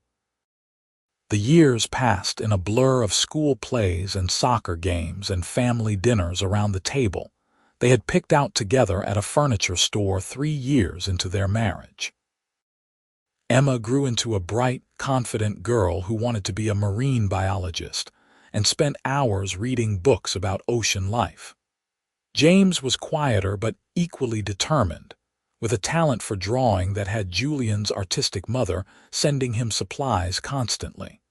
A: The years passed in a blur of school plays and soccer games and family dinners around the table they had picked out together at a furniture store 3 years into their marriage. Emma grew into a bright, confident girl who wanted to be a marine biologist and spent hours reading books about ocean life. James was quieter but equally determined, with a talent for drawing that had Julian's artistic mother sending him supplies constantly.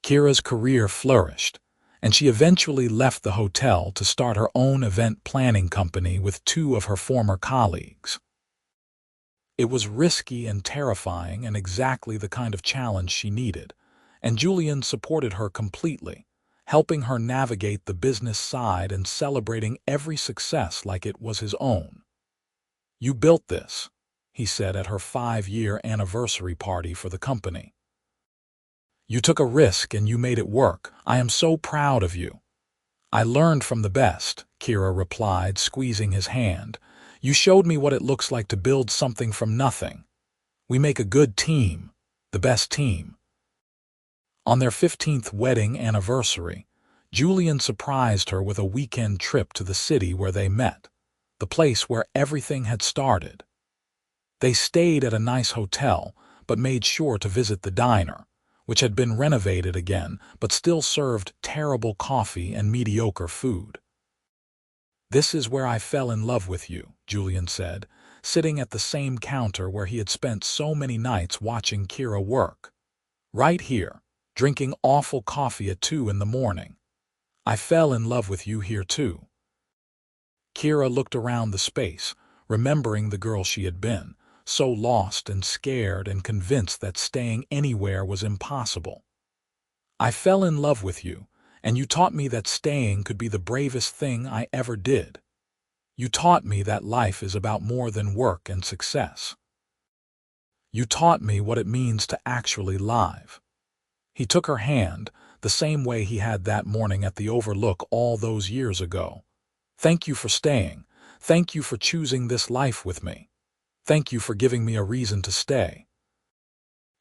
A: Kira's career flourished, and she eventually left the hotel to start her own event planning company with 2 of her former colleagues. It was risky and terrifying and exactly the kind of challenge she needed, and Julian supported her completely, helping her navigate the business side and celebrating every success like it was his own. You built this, he said at her 5-year anniversary party for the company. You took a risk and you made it work. I am so proud of you. I learned from the best, Kira replied, squeezing his hand. You showed me what it looks like to build something from nothing. We make a good team, the best team. On their 15th wedding anniversary, Julian surprised her with a weekend trip to the city where they met, the place where everything had started. They stayed at a nice hotel, but made sure to visit the diner, which had been renovated again but still served terrible coffee and mediocre food. This is where I fell in love with you, Julian said, sitting at the same counter where he had spent so many nights watching Kira work. Right here, drinking awful coffee at 2 in the morning. I fell in love with you here too. Kira looked around the space, remembering the girl she had been, so lost and scared and convinced that staying anywhere was impossible. I fell in love with you, and you taught me that staying could be the bravest thing I ever did. You taught me that life is about more than work and success. You taught me what it means to actually live. He took her hand, the same way he had that morning at the Overlook all those years ago. Thank you for staying. Thank you for choosing this life with me. Thank you for giving me a reason to stay.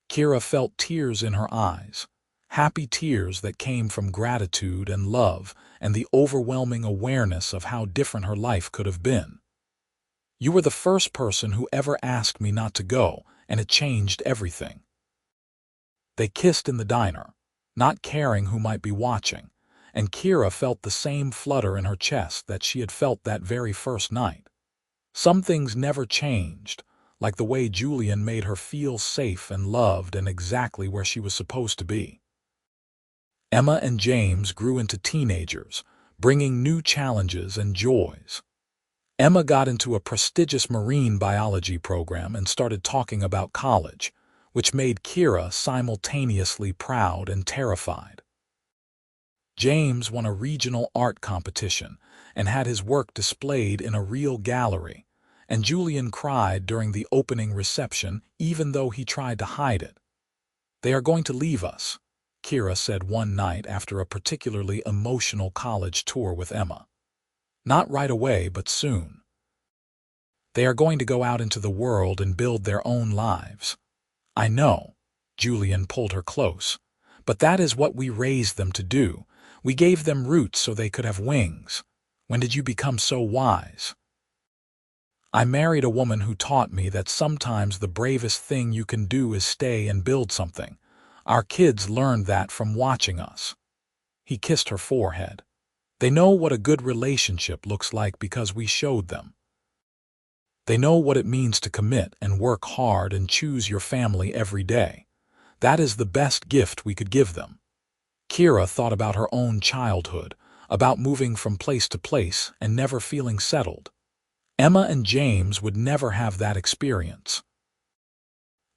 A: Kira felt tears in her eyes, happy tears that came from gratitude and love and the overwhelming awareness of how different her life could have been. You were the first person who ever asked me not to go, and it changed everything. They kissed in the diner, not caring who might be watching, and Kira felt the same flutter in her chest that she had felt that very first night. Some things never changed, like the way Julian made her feel safe and loved and exactly where she was supposed to be. Emma and James grew into teenagers, bringing new challenges and joys. Emma got into a prestigious marine biology program and started talking about college, which made Kira simultaneously proud and terrified. James won a regional art competition and had his work displayed in a real gallery, and Julian cried during the opening reception even though he tried to hide it. "They are going to leave us," Kira said one night after a particularly emotional college tour with Emma. "Not right away, but soon. They are going to go out into the world and build their own lives." "I know," Julian pulled her close, "but that is what we raised them to do. We gave them roots so they could have wings. When did you become so wise?" "I married a woman who taught me that sometimes the bravest thing you can do is stay and build something. Our kids learned that from watching us." He kissed her forehead. "They know what a good relationship looks like because we showed them. They know what it means to commit and work hard and choose your family every day. That is the best gift we could give them." Kira thought about her own childhood, about moving from place to place and never feeling settled. Emma and James would never have that experience.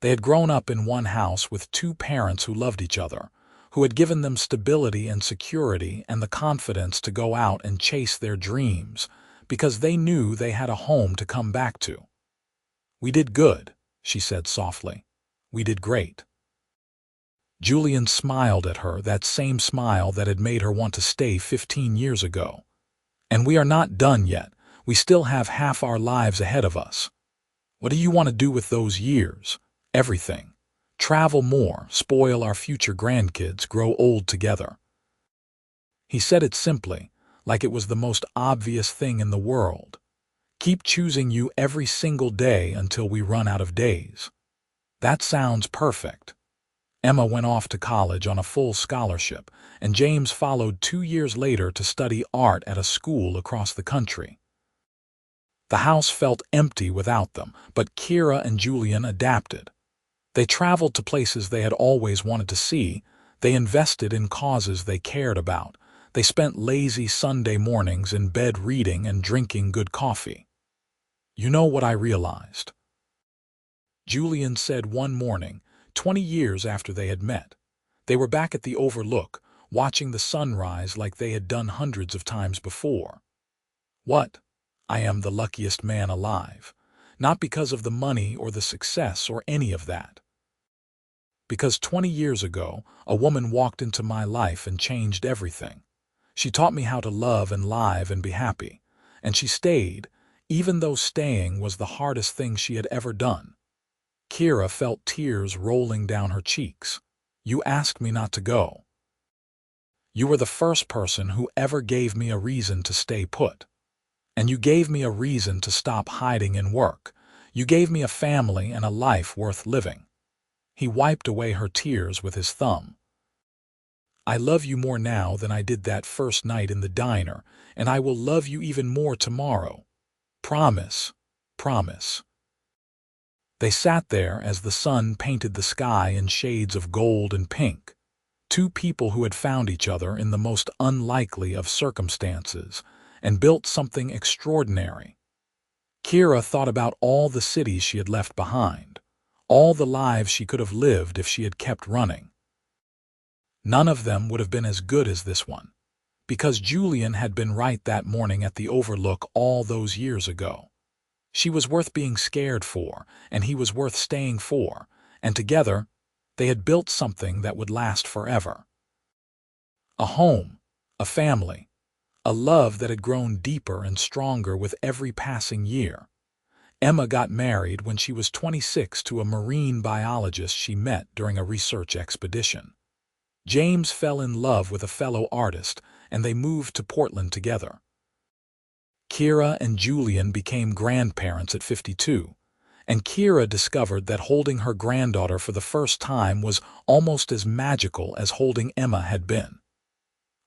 A: They had grown up in one house with two parents who loved each other, who had given them stability and security and the confidence to go out and chase their dreams, because they knew they had a home to come back to. "We did good," she said softly. "We did great." Julian smiled at her, that same smile that had made her want to stay 15 years ago. "And we are not done yet. We still have half our lives ahead of us." "What do you want to do with those years?" "Everything. Travel more, spoil our future grandkids, grow old together." He said it simply, like it was the most obvious thing in the world. "Keep choosing you every single day until we run out of days." "That sounds perfect." Emma went off to college on a full scholarship, and James followed 2 years later to study art at a school across the country. The house felt empty without them, but Kira and Julian adapted. They traveled to places they had always wanted to see. They invested in causes they cared about. They spent lazy Sunday mornings in bed reading and drinking good coffee. "You know what I realized?" Julian said one morning, 20 years after they had met. They were back at the Overlook, watching the sunrise like they had done hundreds of times before. "What? I am the luckiest man alive. Not because of the money or the success or any of that. Because 20 years ago, a woman walked into my life and changed everything. She taught me how to love and live and be happy. And she stayed, even though staying was the hardest thing she had ever done." Kira felt tears rolling down her cheeks. "You asked me not to go. You were the first person who ever gave me a reason to stay put. And you gave me a reason to stop hiding in work. You gave me a family and a life worth living." He wiped away her tears with his thumb. "I love you more now than I did that first night in the diner, and I will love you even more tomorrow. Promise, promise." They sat there as the sun painted the sky in shades of gold and pink. Two people who had found each other in the most unlikely of circumstances and built something extraordinary. Kira thought about all the cities she had left behind, all the lives she could have lived if she had kept running. None of them would have been as good as this one, because Julian had been right that morning at the Overlook all those years ago. She was worth being scared for, and he was worth staying for, and together, they had built something that would last forever. A home, a family, a love that had grown deeper and stronger with every passing year. Emma got married when she was 26 to a marine biologist she met during a research expedition. James fell in love with a fellow artist, and they moved to Portland together. Kira and Julian became grandparents at 52, and Kira discovered that holding her granddaughter for the first time was almost as magical as holding Emma had been.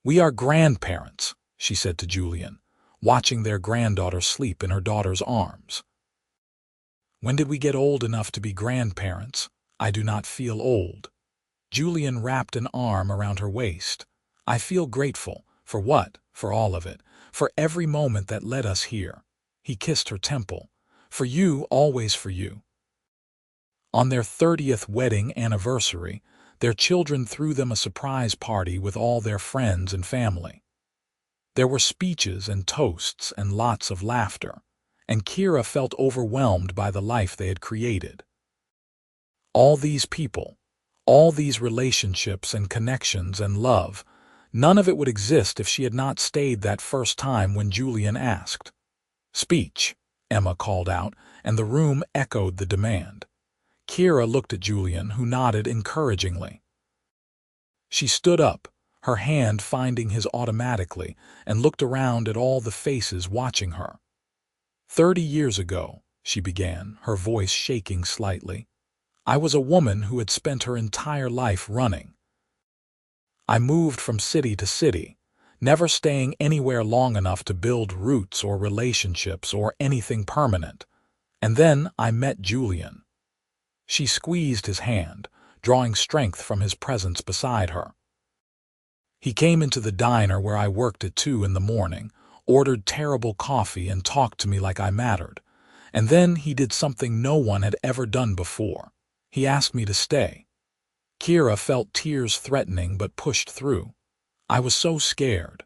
A: "We are grandparents," she said to Julian, watching their granddaughter sleep in her daughter's arms. "When did we get old enough to be grandparents? I do not feel old." Julian wrapped an arm around her waist. "I feel grateful. For what? For all of it. For every moment that led us here." He kissed her temple. "For you, always for you." On their 30th wedding anniversary, their children threw them a surprise party with all their friends and family. There were speeches and toasts and lots of laughter, and Kira felt overwhelmed by the life they had created. All these people, all these relationships and connections and love, none of it would exist if she had not stayed that first time when Julian asked. "Speech," Emma called out, and the room echoed the demand. Kira looked at Julian, who nodded encouragingly. She stood up, her hand finding his automatically, and looked around at all the faces watching her. 30 years ago, she began, her voice shaking slightly, I was a woman who had spent her entire life running. I moved from city to city, never staying anywhere long enough to build roots or relationships or anything permanent. And then I met Julian. She squeezed his hand, drawing strength from his presence beside her. He came into the diner where I worked at 2 in the morning, ordered terrible coffee and talked to me like I mattered. And then he did something no one had ever done before. He asked me to stay. Kira felt tears threatening but pushed through. I was so scared.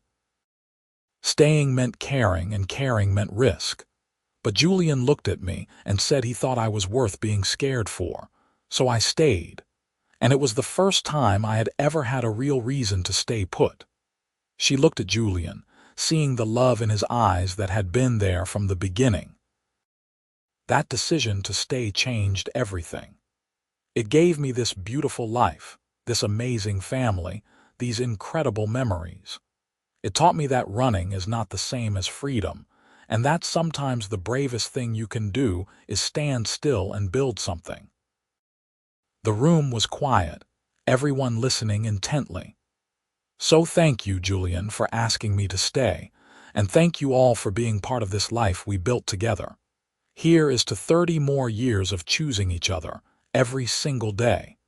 A: Staying meant caring and caring meant risk. But Julian looked at me and said he thought I was worth being scared for. So I stayed. And it was the first time I had ever had a real reason to stay put. She looked at Julian, seeing the love in his eyes that had been there from the beginning. That decision to stay changed everything. It gave me this beautiful life, this amazing family, these incredible memories. It taught me that running is not the same as freedom, and that sometimes the bravest thing you can do is stand still and build something. The room was quiet, everyone listening intently. So thank you, Julian, for asking me to stay, and thank you all for being part of this life we built together. Here is to 30 more years of choosing each other, every single day.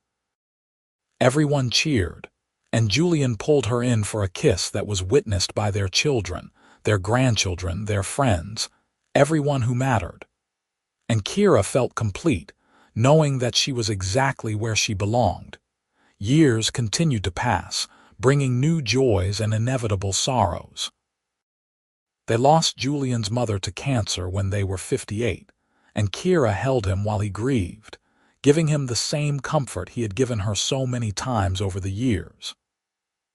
A: Everyone cheered, and Julian pulled her in for a kiss that was witnessed by their children, their grandchildren, their friends, everyone who mattered. And Kira felt complete, knowing that she was exactly where she belonged. Years continued to pass, bringing new joys and inevitable sorrows. They lost Julian's mother to cancer when they were 58, and Kira held him while he grieved, giving him the same comfort he had given her so many times over the years.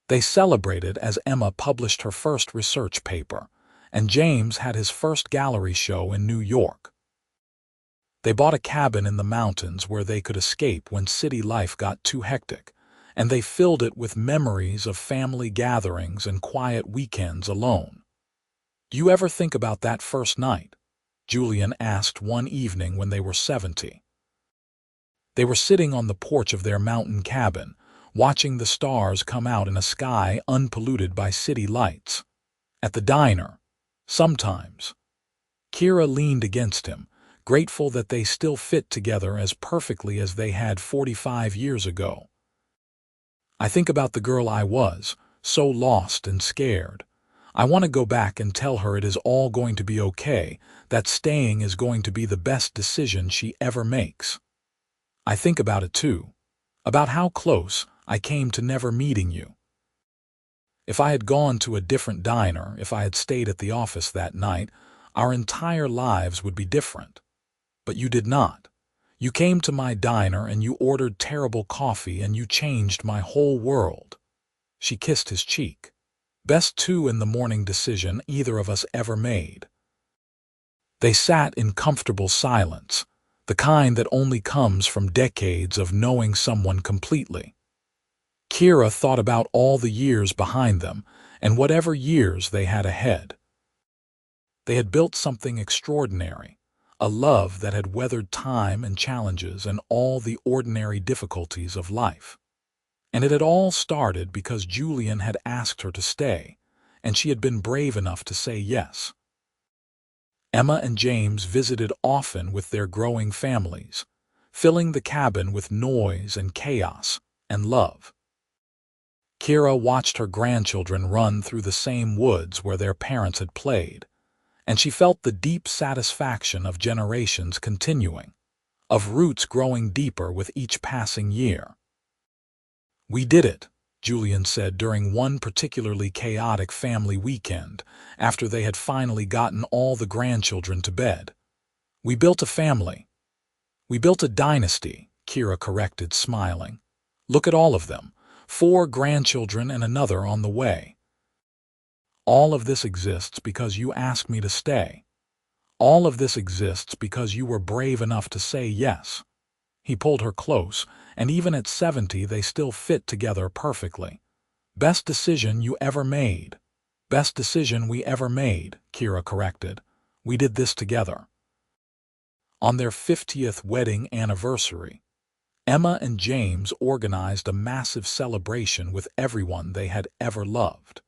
A: They celebrated as Emma published her first research paper, and James had his first gallery show in New York. They bought a cabin in the mountains where they could escape when city life got too hectic, and they filled it with memories of family gatherings and quiet weekends alone. "Do you ever think about that first night?" Julian asked one evening when they were 70. They were sitting on the porch of their mountain cabin, watching the stars come out in a sky unpolluted by city lights. At the diner, sometimes. Kira leaned against him, grateful that they still fit together as perfectly as they had 45 years ago. "I think about the girl I was, so lost and scared. I want to go back and tell her it is all going to be okay, that staying is going to be the best decision she ever makes. I think about it too, about how close I came to never meeting you. If I had gone to a different diner, if I had stayed at the office that night, our entire lives would be different. But you did not. You came to my diner and you ordered terrible coffee and you changed my whole world." She kissed his cheek. "Best 2 in the morning decision either of us ever made." They sat in comfortable silence, the kind that only comes from decades of knowing someone completely. Kira thought about all the years behind them and whatever years they had ahead. They had built something extraordinary, a love that had weathered time and challenges and all the ordinary difficulties of life. And it had all started because Julian had asked her to stay, and she had been brave enough to say yes. Emma and James visited often with their growing families, filling the cabin with noise and chaos and love. Kira watched her grandchildren run through the same woods where their parents had played, and she felt the deep satisfaction of generations continuing, of roots growing deeper with each passing year. "We did it," Julian said during one particularly chaotic family weekend, after they had finally gotten all the grandchildren to bed. "We built a family. We built a dynasty," Kira corrected, smiling. "Look at all of them. 4 grandchildren and another on the way. All of this exists because you asked me to stay. All of this exists because you were brave enough to say yes." He pulled her close, and even at 70 they still fit together perfectly. "Best decision you ever made." "Best decision we ever made," Kira corrected. "We did this together." On their 50th wedding anniversary, Emma and James organized a massive celebration with everyone they had ever loved.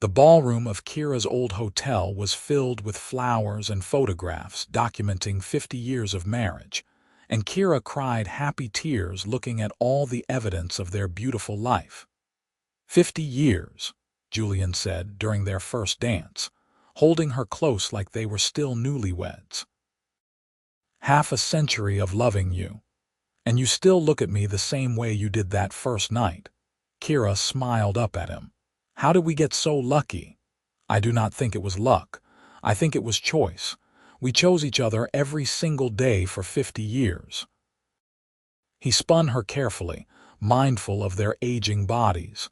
A: The ballroom of Kira's old hotel was filled with flowers and photographs documenting 50 years of marriage, and Kira cried happy tears looking at all the evidence of their beautiful life. 50 years, Julian said during their first dance, holding her close like they were still newlyweds. "Half a century of loving you. And you still look at me the same way you did that first night." Kira smiled up at him. "How did we get so lucky?" "I do not think it was luck. I think it was choice. We chose each other every single day for 50 years. He spun her carefully, mindful of their aging bodies.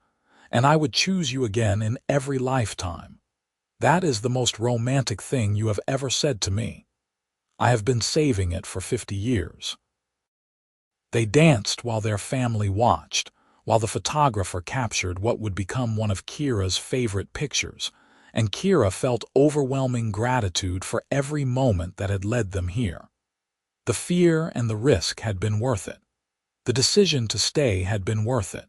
A: "And I would choose you again in every lifetime. That is the most romantic thing you have ever said to me. I have been saving it for 50 years. They danced while their family watched, while the photographer captured what would become one of Kira's favorite pictures, and Kira felt overwhelming gratitude for every moment that had led them here. The fear and the risk had been worth it. The decision to stay had been worth it.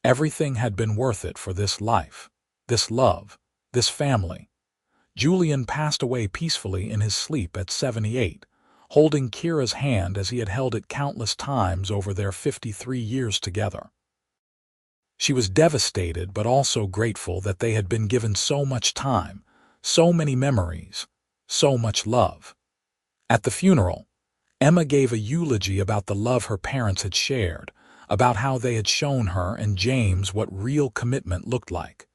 A: Everything had been worth it for this life, this love, this family. Julian passed away peacefully in his sleep at 78, holding Kira's hand as he had held it countless times over their 53 years together. She was devastated but also grateful that they had been given so much time, so many memories, so much love. At the funeral, Emma gave a eulogy about the love her parents had shared, about how they had shown her and James what real commitment looked like.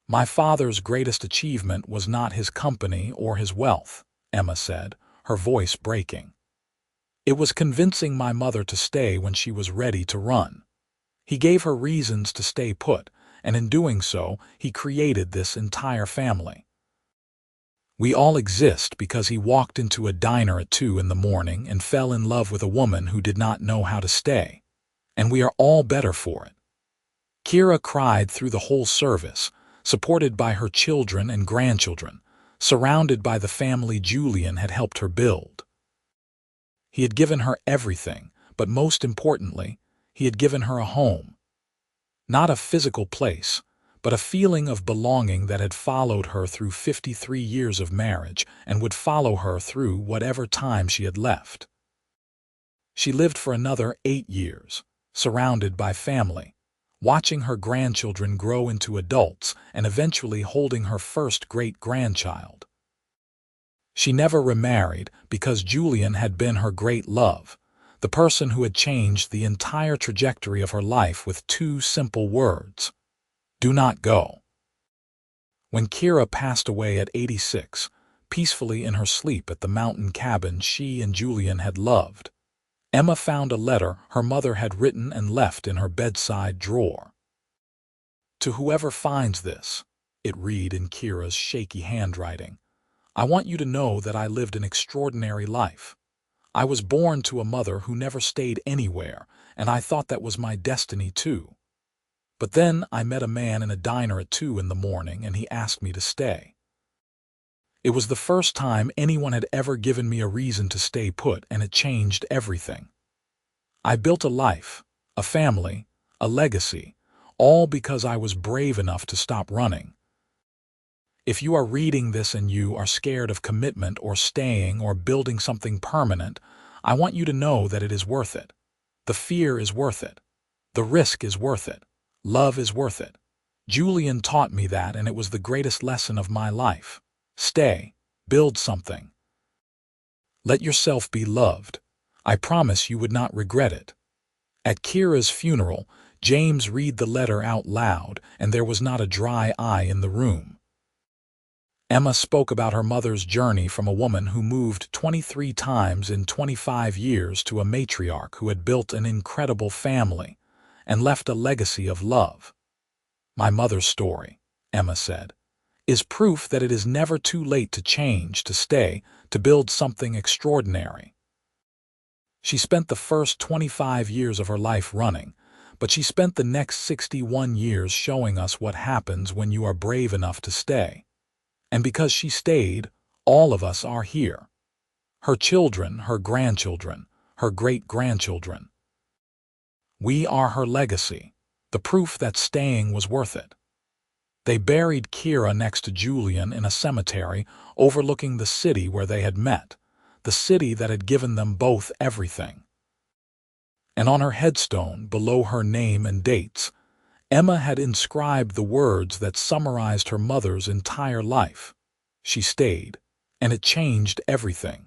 A: "My father's greatest achievement was not his company or his wealth," Emma said, her voice breaking. "It was convincing my mother to stay when she was ready to run. He gave her reasons to stay put, and in doing so, he created this entire family. We all exist because he walked into a diner at 2 in the morning and fell in love with a woman who did not know how to stay. And we are all better for it." Kira cried through the whole service, supported by her children and grandchildren, surrounded by the family Julian had helped her build. He had given her everything, but most importantly, he had given her a home. Not a physical place, but a feeling of belonging that had followed her through 53 years of marriage and would follow her through whatever time she had left. She lived for another 8 years, surrounded by family, watching her grandchildren grow into adults and eventually holding her first great-grandchild. She never remarried because Julian had been her great love, the person who had changed the entire trajectory of her life with 2 simple words: "Do not go." When Kira passed away at 86, peacefully in her sleep at the mountain cabin she and Julian had loved, Emma found a letter her mother had written and left in her bedside drawer. "To whoever finds this," it read in Kira's shaky handwriting, "I want you to know that I lived an extraordinary life. I was born to a mother who never stayed anywhere, and I thought that was my destiny too. But then I met a man in a diner at 2 in the morning and he asked me to stay. It was the first time anyone had ever given me a reason to stay put, and it changed everything. I built a life, a family, a legacy, all because I was brave enough to stop running. If you are reading this and you are scared of commitment or staying or building something permanent, I want you to know that it is worth it. The fear is worth it. The risk is worth it. Love is worth it. Julian taught me that, and it was the greatest lesson of my life. Stay. Build something. Let yourself be loved. I promise you would not regret it." At Kira's funeral, James read the letter out loud, and there was not a dry eye in the room. Emma spoke about her mother's journey from a woman who moved 23 times in 25 years to a matriarch who had built an incredible family and left a legacy of love. "My mother's story," Emma said, "is proof that it is never too late to change, to stay, to build something extraordinary." She spent the first 25 years of her life running, but she spent the next 61 years showing us what happens when you are brave enough to stay. And because she stayed, all of us are here. Her children, her grandchildren, her great-grandchildren. We are her legacy, the proof that staying was worth it. They buried Kira next to Julian in a cemetery overlooking the city where they had met, the city that had given them both everything. And on her headstone, below her name and dates, Emma had inscribed the words that summarized her mother's entire life. She stayed, and it changed everything.